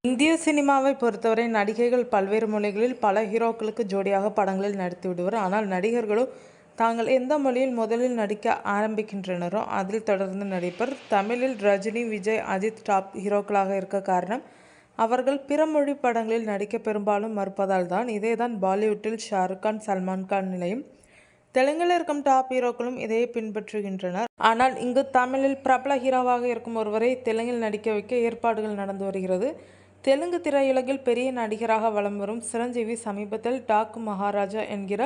இந்திய சினிமாவை பொறுத்தவரை நடிகைகள் பல்வேறு மொழிகளில் பல ஹீரோக்களுக்கு ஜோடியாக படங்களில் நடித்து விடுவர். ஆனால் நடிகர்களோ தாங்கள் எந்த மொழியில் முதலில் நடிக்க ஆரம்பிக்கின்றனரோ அதில் தொடர்ந்து நடிப்பர். தமிழில் ரஜினி, விஜய், அஜித் டாப் ஹீரோக்களாக இருக்க காரணம் அவர்கள் பிற மொழி படங்களில் நடிக்க பெரும்பாலும் மறுப்பதால் தான். இதேதான் பாலிவுட்டில் ஷாருக்கான், சல்மான் கான் நிலையும். தெலுங்கில் இருக்கும் டாப் ஹீரோக்களும் இதையே பின்பற்றுகின்றனர். ஆனால் இங்கு தமிழில் பிரபல ஹீரோவாக இருக்கும் ஒருவரை தெலுங்கில் நடிக்க வைக்க ஏற்பாடுகள் நடந்து வருகிறது. தெலுங்கு திரையுலகில் பெரிய நடிகராக வலம் வரும் சிரஞ்சீவி சமீபத்தில் டாக்கு மகாராஜா என்கிற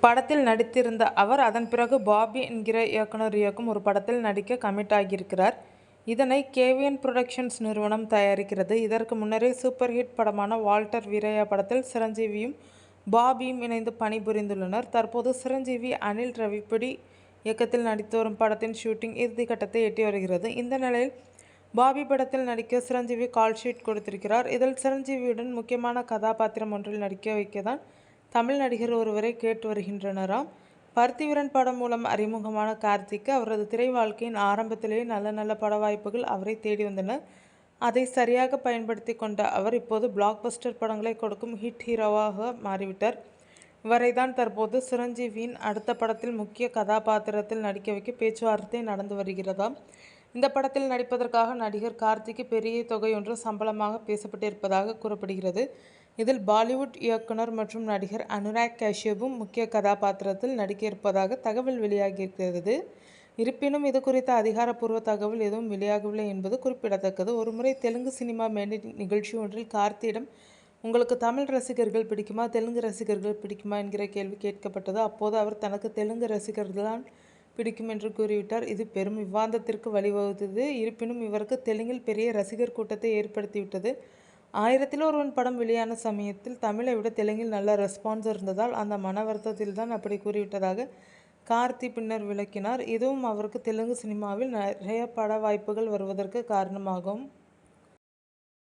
படத்தில் நடித்திருந்த அவர் அதன் பிறகு பாபி என்கிற இயக்குனர் இயக்கும் ஒரு படத்தில் நடிக்க கமிட் ஆகியிருக்கிறார். இதனை கேவிஎன் புரொடக்ஷன்ஸ் நிறுவனம் தயாரிக்கிறது. இதற்கு முன்னரே சூப்பர் ஹிட் படமான வால்டர் வீரையா படத்தில் சிரஞ்சீவியும் பாபியும் இணைந்து பணிபுரிந்துள்ளனர். தற்போது சிரஞ்சீவி அனில் ரவிப்படி இயக்கத்தில் நடித்து வரும் படத்தின் ஷூட்டிங் இறுதிக்கட்டத்தை எட்டி வருகிறது. இந்த நிலையில் பாபி படத்தில் நடிக்க சிரஞ்சீவி கால் ஷீட் கொடுத்திருக்கிறார். இதில் சிரஞ்சீவியுடன் முக்கியமான கதாபாத்திரம் ஒன்றில் நடிக்க வைக்கதான் தமிழ் நடிகர் ஒருவரை கேட்டு வருகின்றனராம். பருத்திவீரன் படம் மூலம் அறிமுகமான கார்த்திக்கு அவரது திரை வாழ்க்கையின் ஆரம்பத்திலேயே நல்ல நல்ல பட வாய்ப்புகள் அவரை தேடி வந்தன. அதை சரியாக பயன்படுத்தி கொண்ட அவர் இப்போது பிளாக் பஸ்டர் படங்களை கொடுக்கும் ஹிட் ஹீரோவாக மாறிவிட்டார். இவரை தான் தற்போது சிரஞ்சீவியின் அடுத்த படத்தில் முக்கிய கதாபாத்திரத்தில் நடிக்க வைக்க பேச்சுவார்த்தை நடந்து வருகிறதாம். இந்த படத்தில் நடிப்பதற்காக நடிகர் கார்த்திக்கு பெரிய தொகையொன்று சம்பளமாக பேசப்பட்டிருப்பதாக கூறப்படுகிறது. இதில் பாலிவுட் இயக்குனர் மற்றும் நடிகர் அனுராக் கஷ்யப்பும் முக்கிய கதாபாத்திரத்தில் நடிக்க இருப்பதாக தகவல் வெளியாகியிருக்கிறது. இருப்பினும் இது குறித்த அதிகாரப்பூர்வ தகவல் எதுவும் வெளியாகவில்லை என்பது குறிப்பிடத்தக்கது. ஒருமுறை தெலுங்கு சினிமா மேடை நிகழ்ச்சி ஒன்றில் கார்த்தியிடம் உங்களுக்கு தமிழ் ரசிகர்கள் பிடிக்குமா, தெலுங்கு ரசிகர்கள் பிடிக்குமா என்கிற கேள்வி கேட்கப்பட்டது. அப்போது அவர் தனக்கு தெலுங்கு ரசிகர்கள்தான் பிடிக்கும் என்று கூறிவிட்டார். இது பெரும் விவாதத்திற்கு வழிவகுத்தது. இருப்பினும் இவருக்கு தெலுங்கில் பெரிய ரசிகர் கூட்டத்தை ஏற்படுத்திவிட்டது. 1000ல் ஒருவன் படம் வெளியான சமயத்தில் தமிழை விட தெலுங்கில் நல்ல ரெஸ்பான்ஸ் இருந்ததால் அந்த மன வருத்தத்தில் தான் அப்படி கூறிவிட்டதாக கார்த்தி பின்னர் விளக்கினார். இதுவும் அவருக்கு தெலுங்கு சினிமாவில் நிறைய பட வாய்ப்புகள் வருவதற்கு காரணமாகும்.